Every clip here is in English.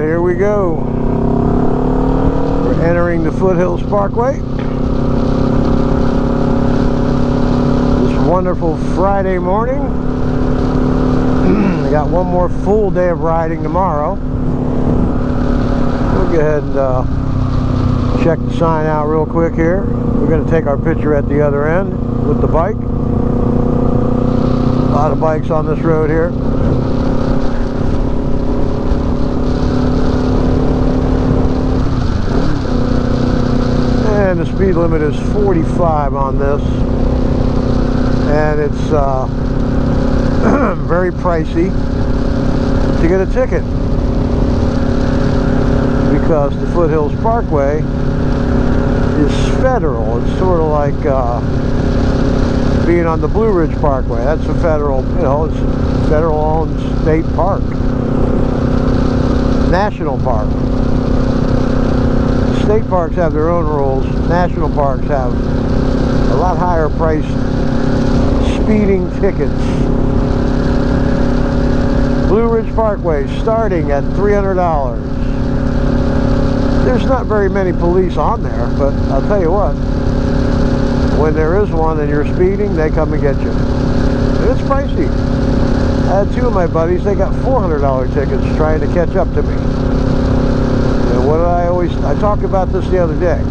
Alright, here we go. We're entering the Foothills Parkway. This wonderful Friday morning. We got one more full day of riding tomorrow. We'll go ahead and check the sign out real quick here. We're going to take our picture at the other end with the bike. A lot of bikes on this road here. And the speed limit is 45 on this, and it's very pricey to get a ticket because the Foothills Parkway is federal. It's sort of like being on the Blue Ridge Parkway. That's a federal, it's a federal-owned state park, national park. State parks have their own rules. National parks have a lot higher priced speeding tickets. Blue Ridge Parkway starting at $300. There's not very many police on there, but I'll tell you what, when there is one and you're speeding, they come and get you. And it's pricey. I had two of my buddies, they got $400 tickets trying to catch up to me. And what I talked about this the other day.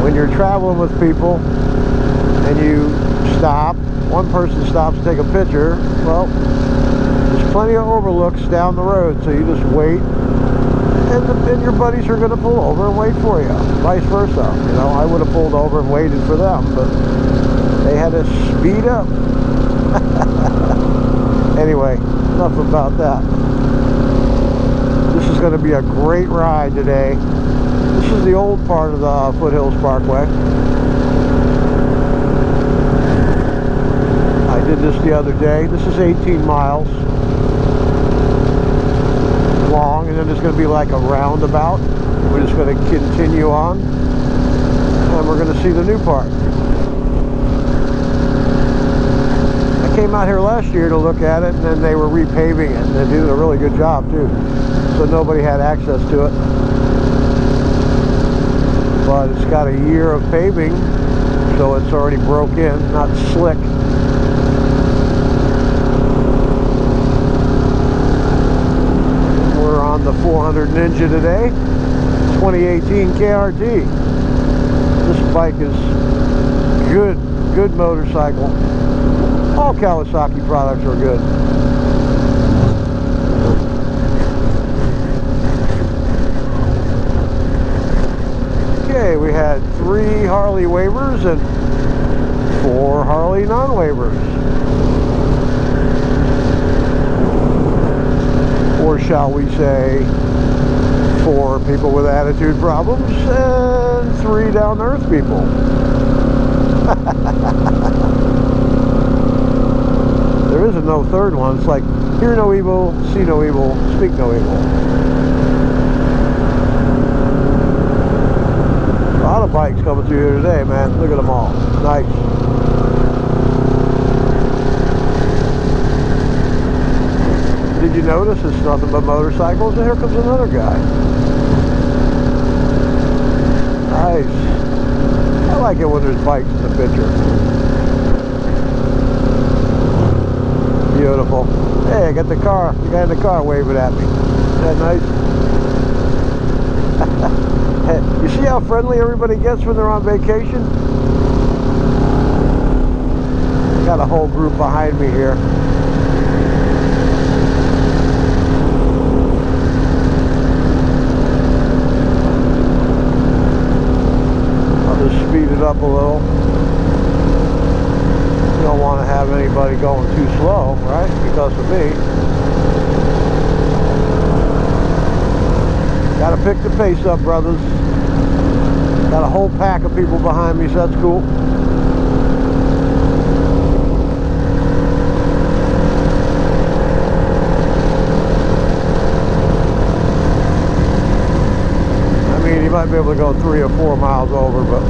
When you're traveling with people and you stop, one person stops to take a picture, well, there's plenty of overlooks down the road, so you just wait, and your buddies are going to pull over and wait for you, vice versa. I would have pulled over and waited for them, but they had to speed up. Anyway, enough about that. This is going to be a great ride today. This is the old part of the Foothills Parkway. I did this the other day. This is 18 miles long, and then there's going to be like a roundabout. We're just going to continue on, and we're going to see the new part. I came out here last year to look at it, and then they were repaving it, and they did a really good job too. So nobody had access to it. But it's got a year of paving, so it's already broke in, not slick. We're on the 400 Ninja today, 2018 KRT. This bike is good motorcycle. All Kawasaki products are good. Okay, we had 3 Harley waivers and 4 Harley non-waivers. Or shall we say 4 people with attitude problems and 3 down-to-earth people. There isn't no third one. It's like, hear no evil, see no evil, speak no evil. A lot of bikes coming through here today, man. Look at them all. Nice. Did you notice it's nothing but motorcycles? And here comes another guy. Nice. I like it when there's bikes in the picture. Beautiful. Hey, I got the car. The guy in the car waving at me. Isn't that nice? You see how friendly everybody gets when they're on vacation? Got a whole group behind me here. I'll just speed it up a little. You don't want to have anybody going too slow, right? Because of me. Gotta pick the pace up, brothers. Got a whole pack of people behind me, so that's cool. I mean, you might be able to go 3 or 4 miles over, but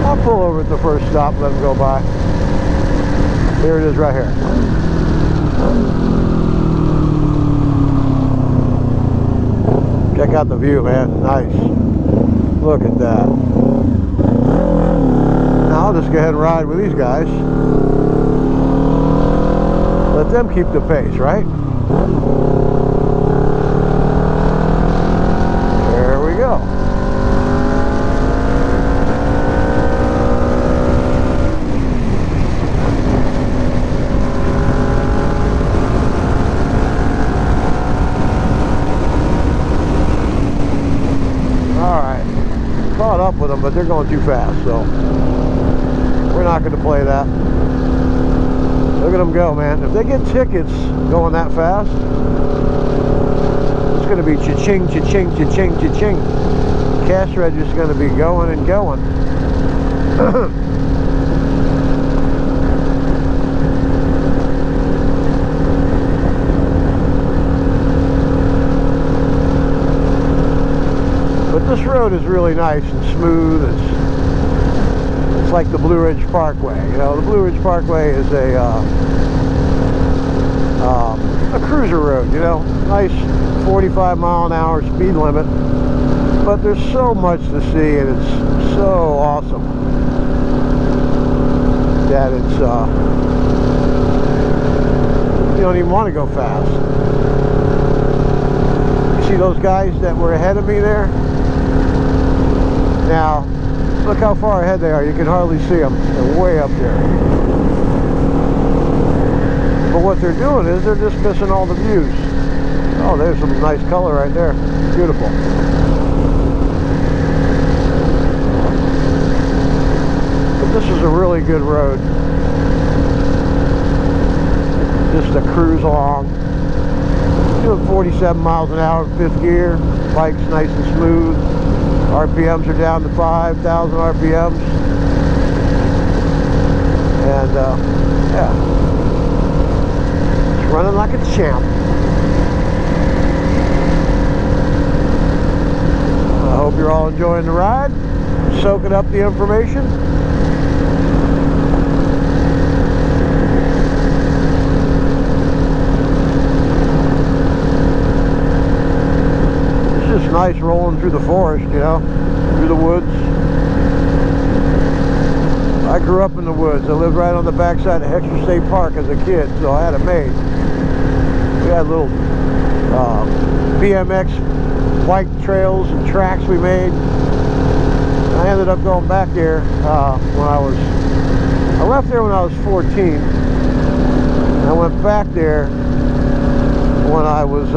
I'll pull over at the first stop, let them go by. Here it is right here. out the view, man. Nice. Look at that. Now I'll just go ahead and ride with these guys. Let them keep the pace, right? There we go. Caught up with them, but they're going too fast, so we're not going to play that. Look at them go, man. If they get tickets going that fast, it's going to be cha-ching, cha-ching, cha-ching, cha-ching. Cash register's going to be going and going. This road is really nice and smooth. It's like the Blue Ridge Parkway. You know, the Blue Ridge Parkway is a cruiser road. You know, nice 45-mile-an-hour speed limit. But there's so much to see, and it's so awesome that it's you don't even want to go fast. You see those guys that were ahead of me there? Now, look how far ahead they are. You can hardly see them. They're way up there. But what they're doing is they're just missing all the views. Oh, there's some nice color right there. Beautiful. But this is a really good road. Just to cruise along. Doing 47 miles an hour in 5th gear. Bike's nice and smooth. RPMs are down to 5,000 RPMs. And yeah, it's running like a champ. I hope you're all enjoying the ride, soaking up the information. It's nice rolling through the forest, you know, through the woods. I grew up in the woods. I lived right on the backside of Exeter State Park as a kid, so I had it made. We had little BMX bike trails and tracks we made. I ended up going back there when I left there when I was 14. I went back there when I was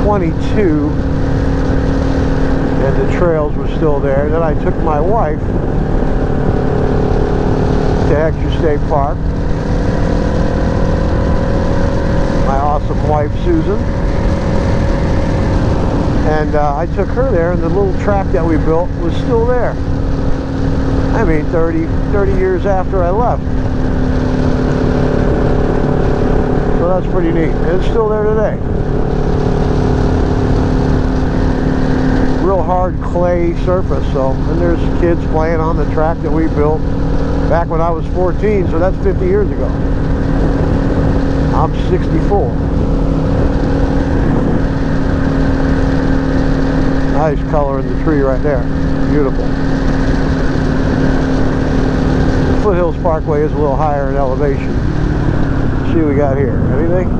22, and the trails were still there. Then I took my wife to Exeter State Park, my awesome wife Susan, and I took her there, and the little track that we built was still there. I mean 30 years after I left. So that's pretty neat, and it's still there today. Real hard clay surface, so, and there's kids playing on the track that we built back when I was 14, so that's 50 years ago. I'm 64. Nice color in the tree right there. Beautiful. The Foothills Parkway is a little higher in elevation. Let's see what we got here. Anything?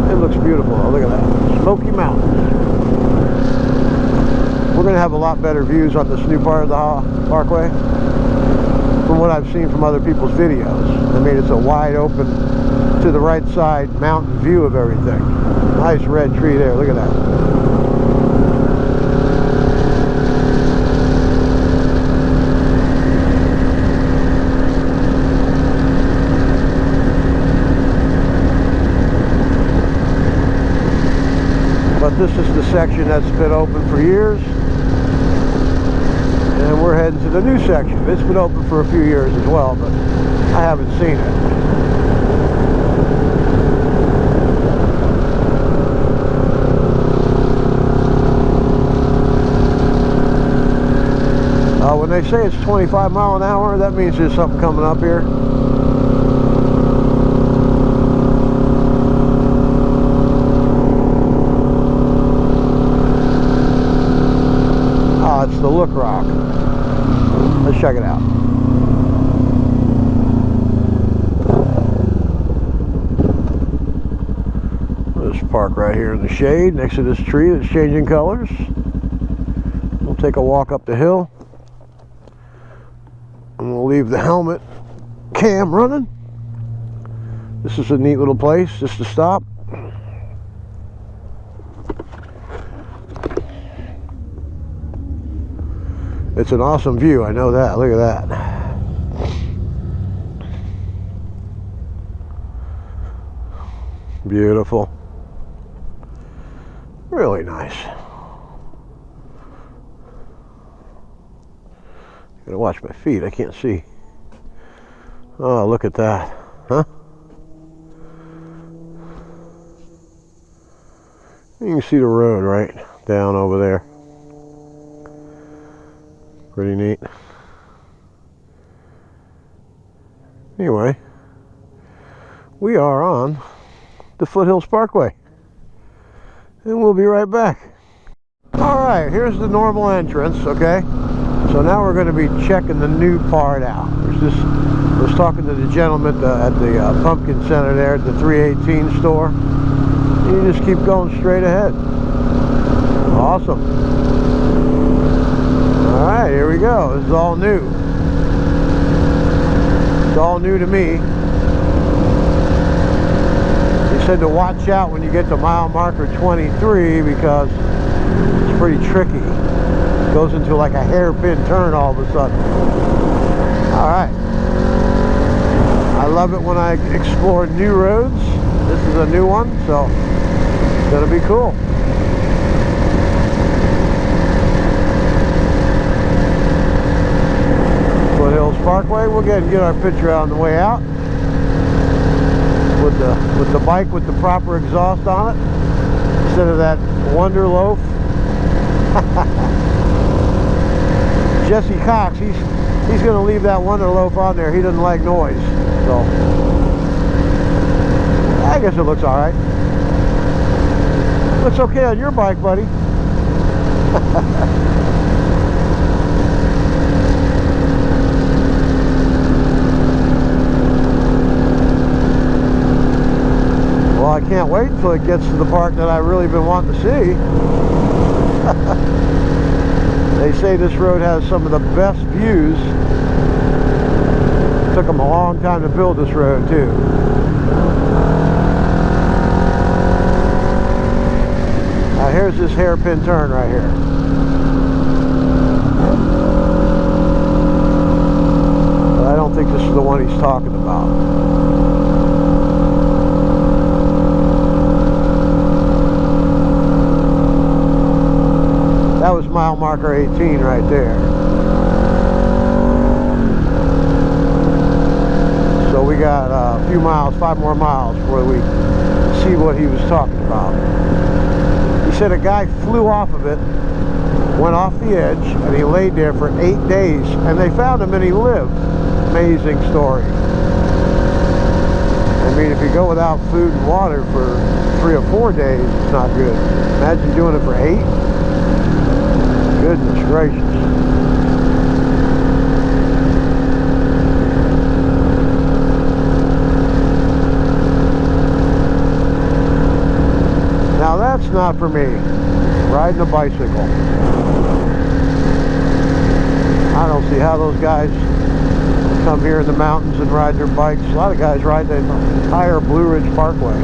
It looks beautiful. Oh, look at that. Smoky Mountains. We're going to have a lot better views on this new part of the parkway from what I've seen from other people's videos. I mean, it's a wide open, to the right side, mountain view of everything. Nice red tree there. Look at that. But this is the section that's been open for years. And we're heading to the new section. It's been open for a few years as well, but I haven't seen it. When they say it's 25 miles an hour, that means there's something coming up here. the Look Rock. Let's check it out. Let's park right here in the shade next to this tree that's changing colors. We'll take a walk up the hill. And we'll leave the helmet cam running. This is a neat little place just to stop. It's an awesome view, I know that. Look at that. Beautiful. Really nice. Gotta watch my feet, I can't see. Oh, look at that. Huh? You can see the road right down over there. Pretty neat. Anyway, we are on the Foothills Parkway. And we'll be right back. Alright, here's the normal entrance, okay? So now we're going to be checking the new part out. I was talking to the gentleman at the Pumpkin Center there at the 318 store. You just keep going straight ahead. Awesome. Alright, here we go. This is all new. It's all new to me. He said to watch out when you get to mile marker 23 because it's pretty tricky. It goes into like a hairpin turn all of a sudden. Alright. I love it when I explore new roads. This is a new one, so it's going to be cool. Foothills Parkway. We'll get our picture out on the way out with the bike with the proper exhaust on it instead of that Wonder Loaf. Jesse Cox, he's going to leave that Wonder Loaf on there. He doesn't like noise, so I guess it looks all right. Looks okay on your bike, buddy. Well, I can't wait until it gets to the part that I've really been wanting to see. They say this road has some of the best views. It took them a long time to build this road, too. Now here's this hairpin turn right here. But I don't think this is the one he's talking about. That was mile marker 18 right there. So we got a few miles, 5 more miles before we see what he was talking about. He said a guy flew off of it, went off the edge, and he laid there for 8 days, and they found him and he lived. Amazing story. I mean, if you go without food and water for 3 or 4 days, it's not good. Imagine doing it for 8. Goodness gracious. Now that's not for me, riding a bicycle. I don't see how those guys come here in the mountains and ride their bikes. A lot of guys ride the entire Blue Ridge Parkway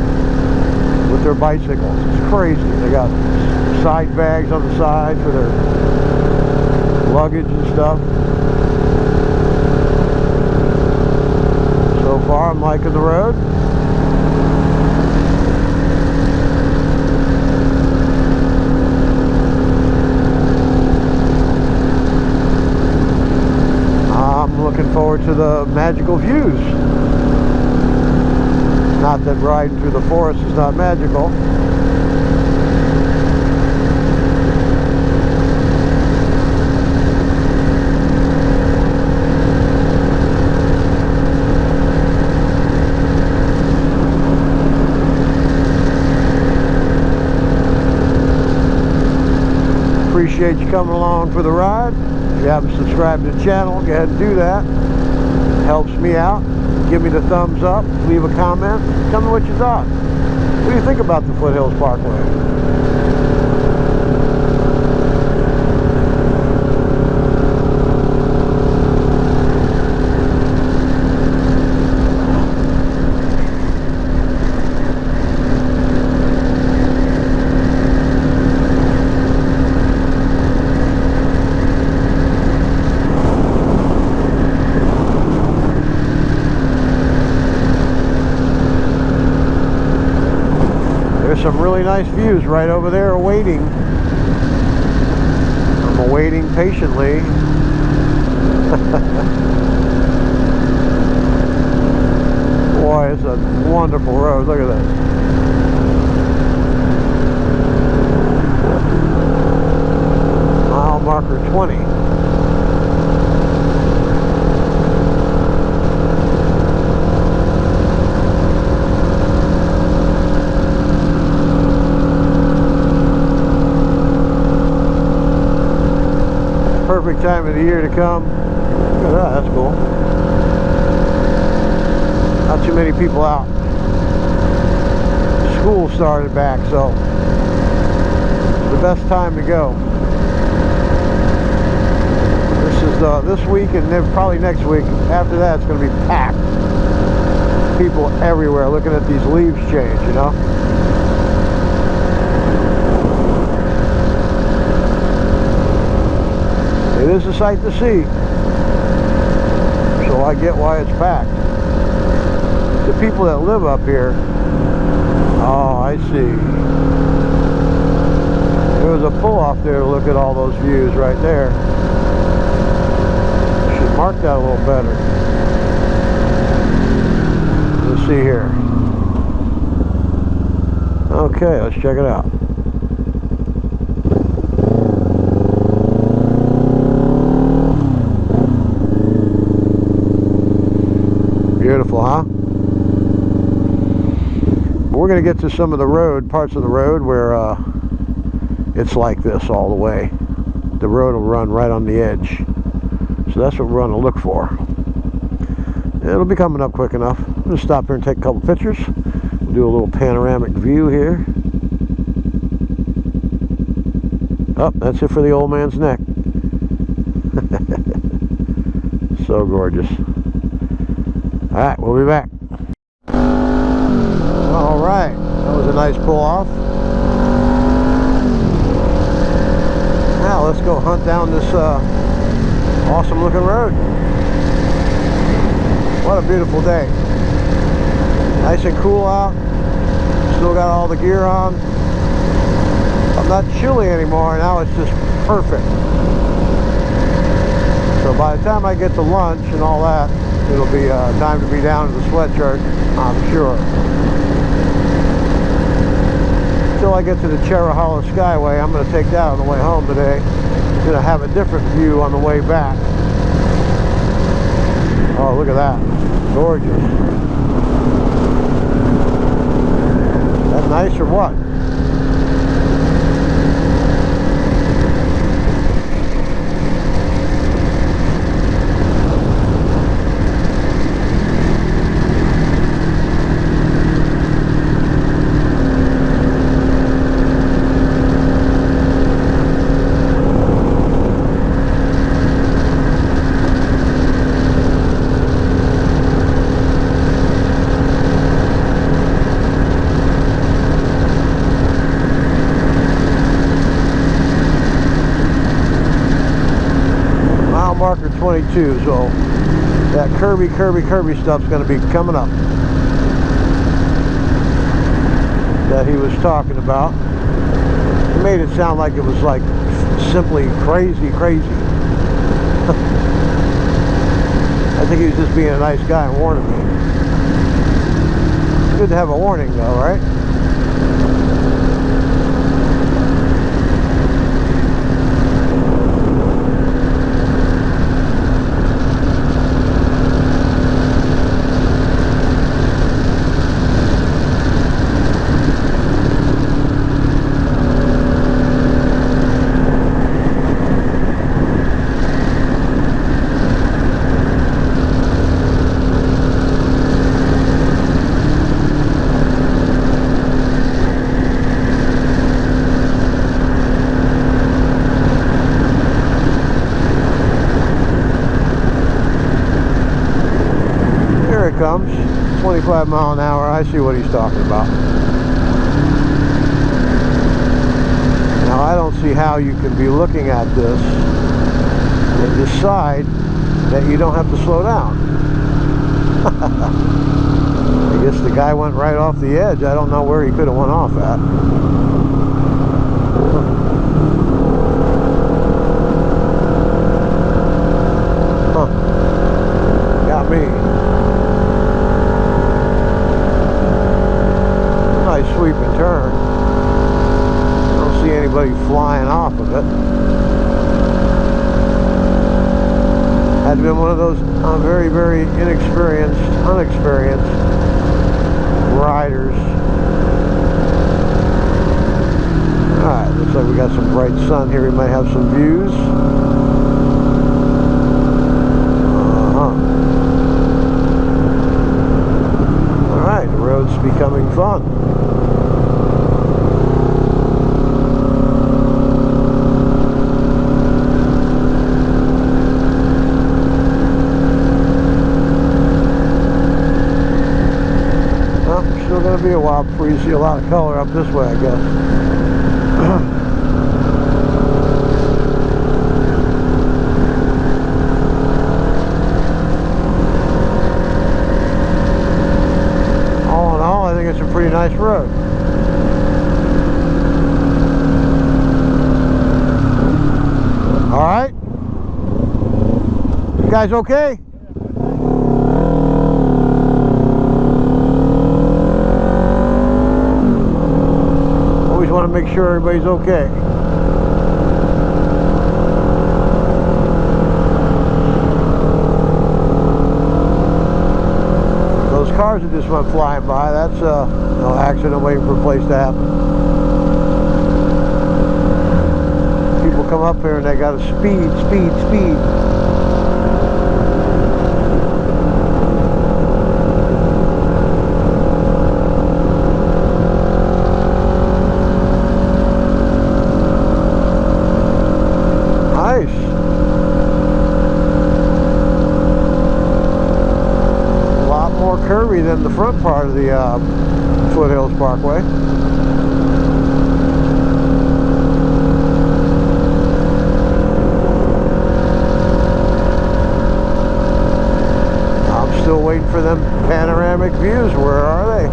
with their bicycles. It's crazy. They got side bags on the side for their luggage and stuff. So far I'm liking the road. I'm looking forward to the magical views. Not that riding through the forest is not magical. appreciate you coming along for the ride. If you haven't subscribed to the channel, go ahead and do that. It helps me out. Give me the thumbs up. Leave a comment. Tell me what you thought. What do you think about the Foothills Parkway? There's some really nice views right over there awaiting. I'm awaiting patiently. Boy, it's a wonderful road. Look at that. Mile marker 20. Perfect time of the year to come. Look at that, that's cool. Not too many people out. School started back, so it's the best time to go. This is this week, and then probably next week. After that, it's going to be packed. People everywhere looking at these leaves change, you know. It is a sight to see, so I get why it's packed. The people that live up here, oh, I see. There was a pull-off there to look at all those views right there. Should mark that a little better. Let's see here. Okay, let's check it out. Beautiful, huh? We're going to get to some of the road, parts of the road where it's like this all the way. The road will run right on the edge. So that's what we're going to look for. It'll be coming up quick enough. I'm going to stop here and take a couple pictures. We'll do a little panoramic view here. Oh, that's it for the old man's neck. So gorgeous. Alright, we'll be back. Alright, that was a nice pull off. Now let's go hunt down this awesome looking road. What a beautiful day. Nice and cool out. Still got all the gear on. I'm not chilly anymore. Now it's just perfect. So by the time I get to lunch and all that, it'll be time to be down to the sweatshirt, I'm sure. Until I get to the Cherry Hollow Skyway, I'm going to take that on the way home today. I'm going to have a different view on the way back. Oh, look at that. Gorgeous. Is that nice or what? Marker 22, so that curvy stuff's going to be coming up that he was talking about. He made it sound like it was like simply crazy. I think he was just being a nice guy and warning me. It's good to have a warning though, right? There it comes. 25 mile an hour. I see what he's talking about. Now I don't see how you can be looking at this and decide that you don't have to slow down. I guess the guy went right off the edge. I don't know where he could have went off at. Huh. Got me. Nice sweeping turn. I don't see anybody flying off of it. Had been one of those very, very unexperienced riders. Alright, looks like we got some bright sun here. We might have some views. Alright, the road's becoming fun. Going to be a while before you see a lot of color up this way, I guess. All in all, I think it's a pretty nice road. All right, you guys okay? Want to make sure everybody's okay. Those cars that just went flying by, that's no accident waiting for a place to happen. People come up here and they got to speed. Curvy than the front part of the Foothills Parkway. I'm still waiting for them panoramic views. Where are they?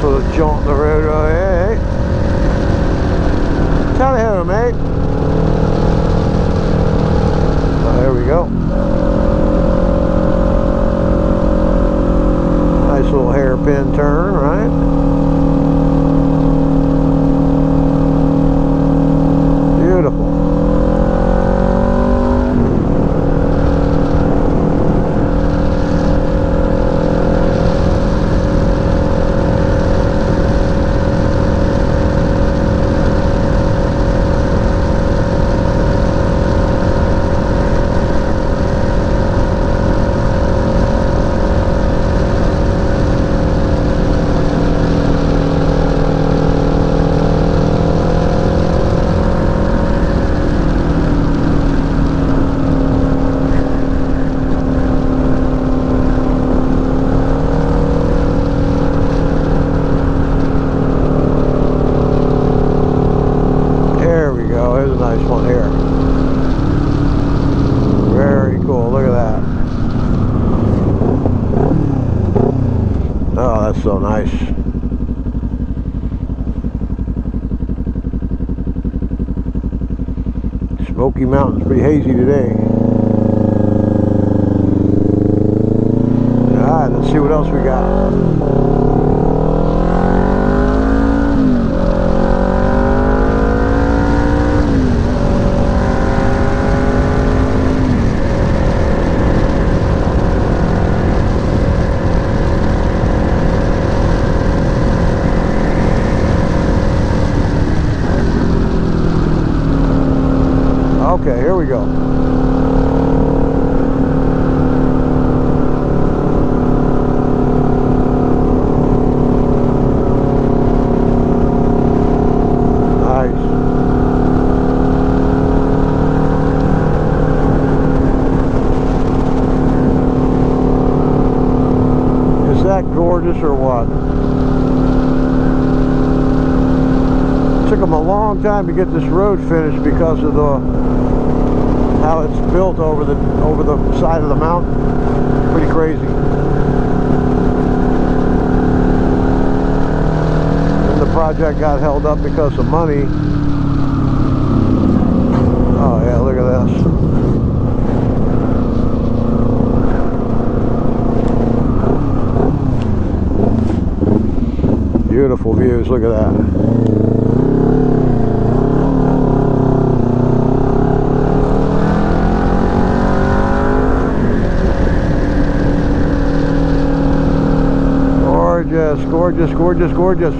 Sort of jaunt the road. Hey, tally ho, mate. Oh, there we go. Nice little hairpin turn, right? Beautiful. Nice one here. Very cool. Look at that. Oh, that's so nice. Smoky Mountain's pretty hazy today. Alright, let's see what else we got. that gorgeous or what? It took them a long time to get this road finished because of how it's built over the side of the mountain. Pretty crazy. And the project got held up because of money. Oh yeah, look at this. Beautiful views, look at that. Gorgeous, gorgeous, gorgeous, gorgeous.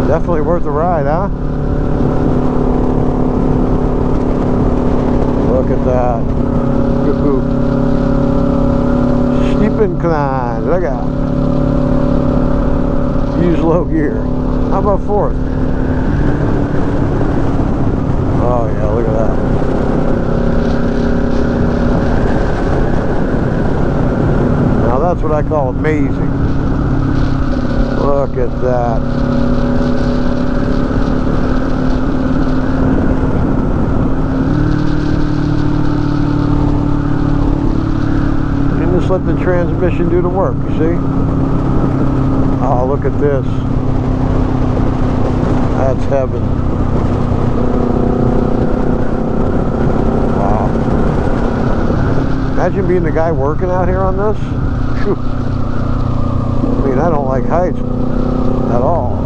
Definitely worth the ride, huh? Look at that. Good. Steep incline. Look out. Use low gear. How about fourth? Oh yeah, look at that. Now that's what I call amazing. Look at that. Let the transmission do the work, you see? Oh, look at this. That's heaven. Wow. Imagine being the guy working out here on this. Whew. I mean, I don't like heights at all.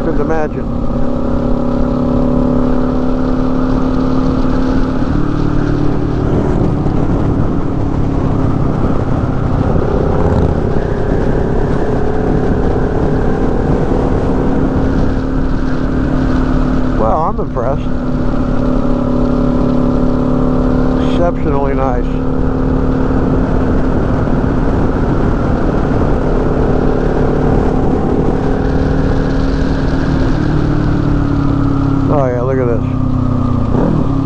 Couldn't imagine. I'm impressed. Exceptionally nice. Oh yeah, look at this.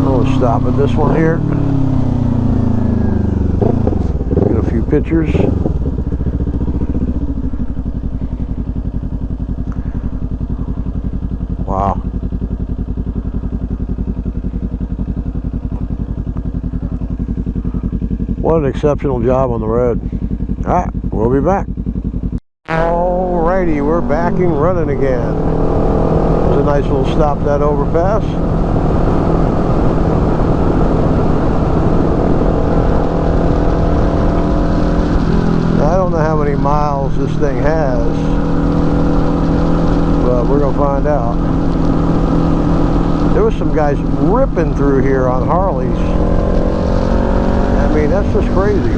We'll stop at this one here. Get a few pictures. Wow. What an exceptional job on the road. Alright, we'll be back. Alrighty, we're back and running again. It's a nice little stop, that overpass. I don't know how many miles this thing has, but we're going to find out. There was some guys ripping through here on Harleys. I mean, that's just crazy.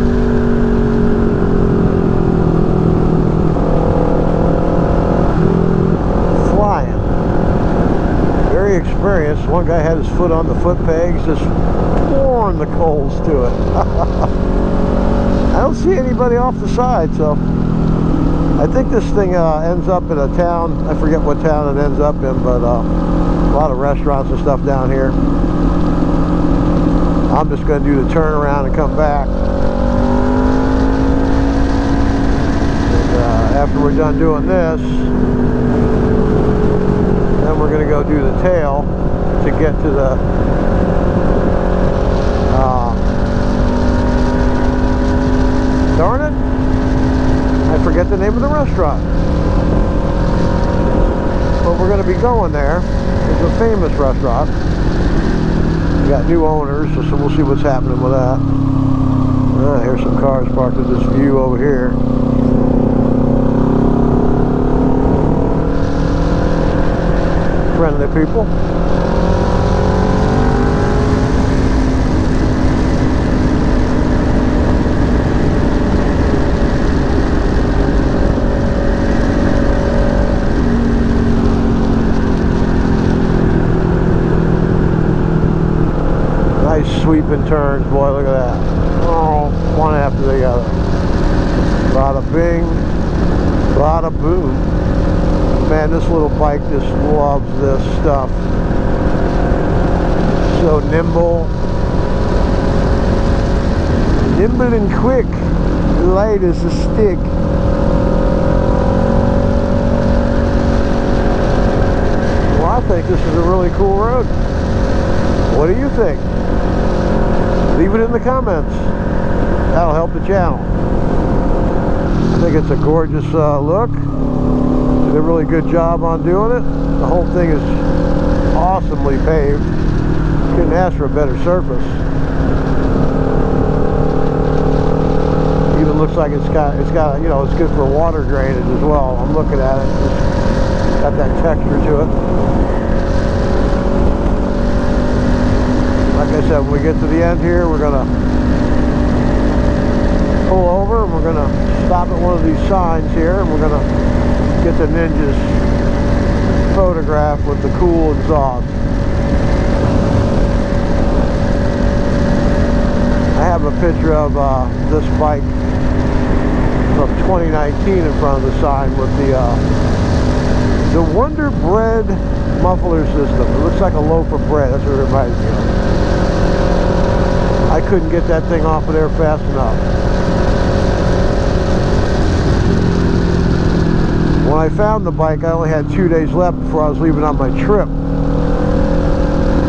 Flying. Very experienced. One guy had his foot on the foot pegs, just pouring the coals to it. I don't see anybody off the side, so I think this thing ends up in a town. I forget what town it ends up in, but a lot of restaurants and stuff down here. I'm just going to do the turnaround and come back. And, after we're done doing this, then we're going to go do the tail to get to the darn it, I forget the name of the restaurant. But we're going to be going there. It's a famous restaurant. Got new owners, so we'll see what's happening with that. Here's some cars parked at this view over here. Friendly people. Nice sweeping turns, boy, look at that. Oh one after the other. Bada bing, bada boom. Man, this little bike just loves this stuff. So nimble. Nimble and quick. Light as a stick. Well, I think this is a really cool road. What do you think? Leave it in the comments. That'll help the channel. I think it's a gorgeous look. Did a really good job on doing it. The whole thing is awesomely paved. Couldn't ask for a better surface. Even looks like it's got you know, it's good for water drainage as well. I'm looking at it. It's got that texture to it. Like I said, when we get to the end here, we're gonna pull over and we're gonna stop at one of these signs here, and we're gonna get the Ninja's photograph with the cool exhaust. I have a picture of this bike from 2019 in front of the sign with the Wonder Bread muffler system. It looks like a loaf of bread. That's what it reminds me of. I couldn't get that thing off of there fast enough. When I found the bike, I only had 2 days left before I was leaving on my trip.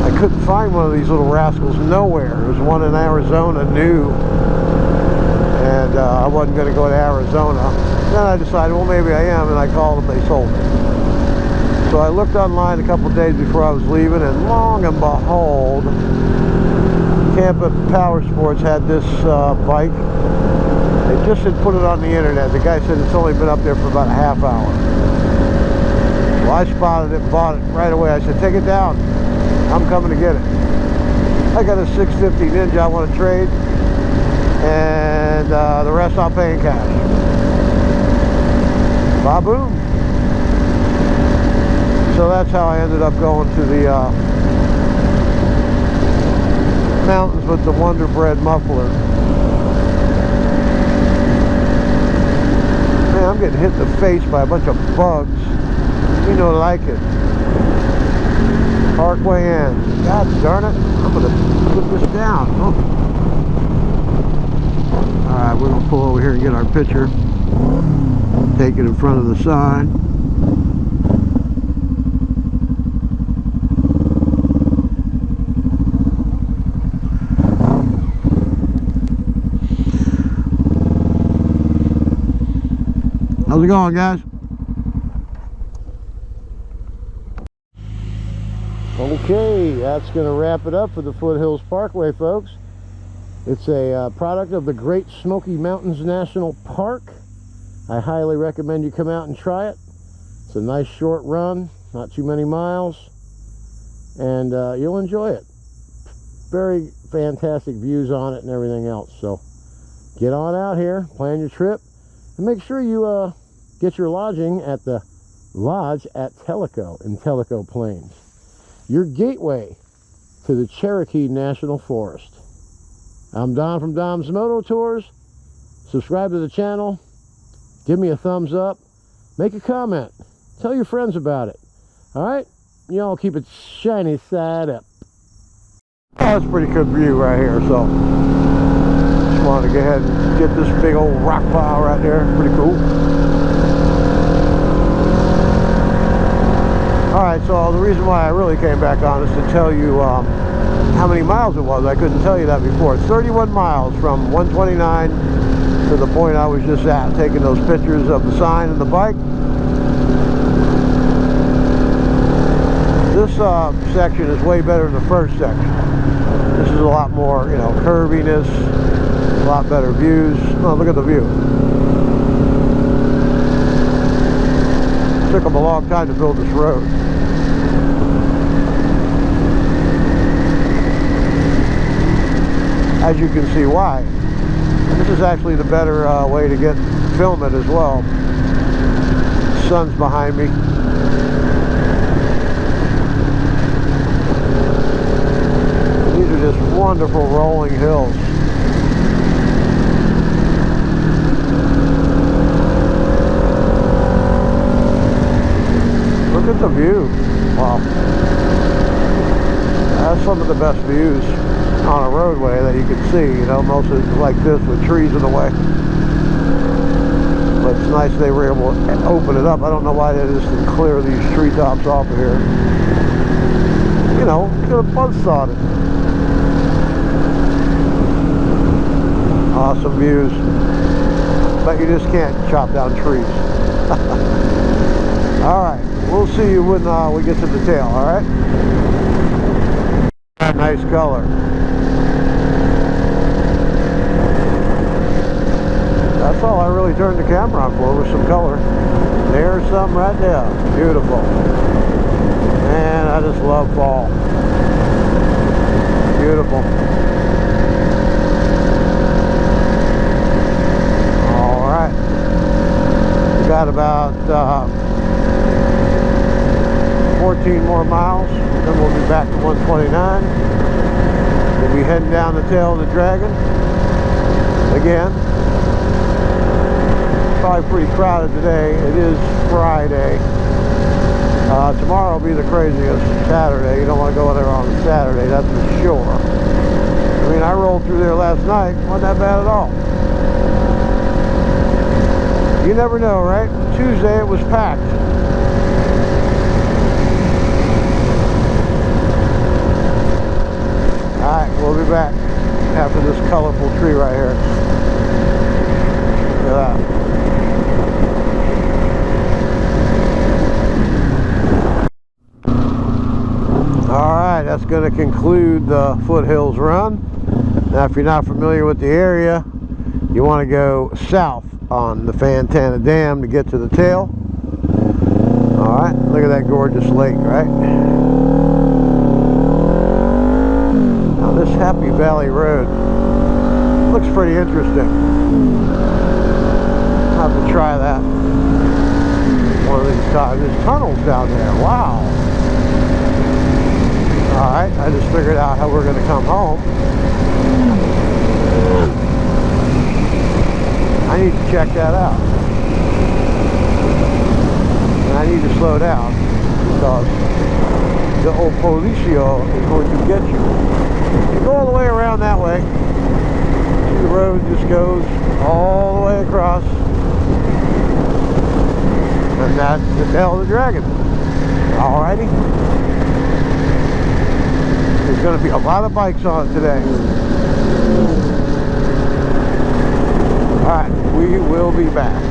I couldn't find one of these little rascals nowhere. There was one in Arizona, new, and I wasn't going to go to Arizona. Then I decided, well, maybe I am, and I called them. They sold it. So I looked online a couple days before I was leaving, and long and behold, Tampa Power Sports had this bike. They just had put it on the internet. The guy said it's only been up there for about a half hour. Well, I spotted it and bought it right away. I said, take it down. I'm coming to get it. I got a 650 Ninja I want to trade, and the rest I'll pay in cash. Ba-boom. So that's how I ended up going to the mountains with the Wonder Bread muffler. Man, I'm getting hit in the face by a bunch of bugs. You know, like it. Parkway ends. God darn it. I'm going to put this down. Oh. Alright, we're going to pull over here and get our picture. Take it in front of the sign. How's it going, guys? Okay, that's going to wrap it up for the Foothills Parkway, folks. It's a product of the Great Smoky Mountains National Park. I highly recommend you come out and try it. It's a nice short run, not too many miles, and you'll enjoy it. Very fantastic views on it and everything else. So get on out here, plan your trip, and make sure you get your lodging at the Lodge at Tellico in Tellico Plains, your gateway to the Cherokee National Forest. I'm Don from Dom's Moto Tours. Subscribe to the channel, give me a thumbs up, make a comment, tell your friends about it. Alright, y'all keep it shiny side up. That's a pretty good view right here, so just wanted to go ahead and get this big old rock pile right there. Pretty cool. Alright, so the reason why I really came back on is to tell you how many miles it was. I couldn't tell you that before. It's 31 miles from 129 to the point I was just at, taking those pictures of the sign and the bike. This section is way better than the first section. This is a lot more, you know, curviness, a lot better views. Oh, look at the view. It took them a long time to build this road. As you can see why. This is actually the better way to film it as well. The sun's behind me. These are just wonderful rolling hills. best views on a roadway that you can see. You know, most of it's like this with trees in the way. But it's nice they were able to open it up. I don't know why they just didn't clear these treetops off of here. You know, could have buzzsawed it. Awesome views. But you just can't chop down trees. Alright, we'll see you when we get to the tail, alright? Nice color. That's all I really turned the camera on for, was some color. There's some right there. Beautiful. Man, I just love fall. Beautiful. Alright. We got about 14 more miles. Then we'll be back to 129. We'll be heading down the tail of the Dragon again. Probably pretty crowded today. It is Friday. Tomorrow will be the craziest. Saturday. You don't want to go there on Saturday, that's for sure. I mean, I rolled through there last night. Wasn't that bad at all. You never know, right? Tuesday it was packed. Alright, we'll be back after this colorful tree right here. Look at that. Alright, that's going to conclude the Foothills run. Now, if you're not familiar with the area, you want to go south on the Fantana Dam to get to the tail. Alright, look at that gorgeous lake, right? Now, this Happy Valley Road looks pretty interesting. I'll have to try that one of these times. There's tunnels down there. Wow. Alright, I just figured out how we're going to come home. I need to check that out. And I need to slow down because the old policio is going to get you. You go all the way around that way. The road just goes all the way across. And that's the tail of the Dragon. Alrighty. There's going to be a lot of bikes on it today. Alright, we will be back.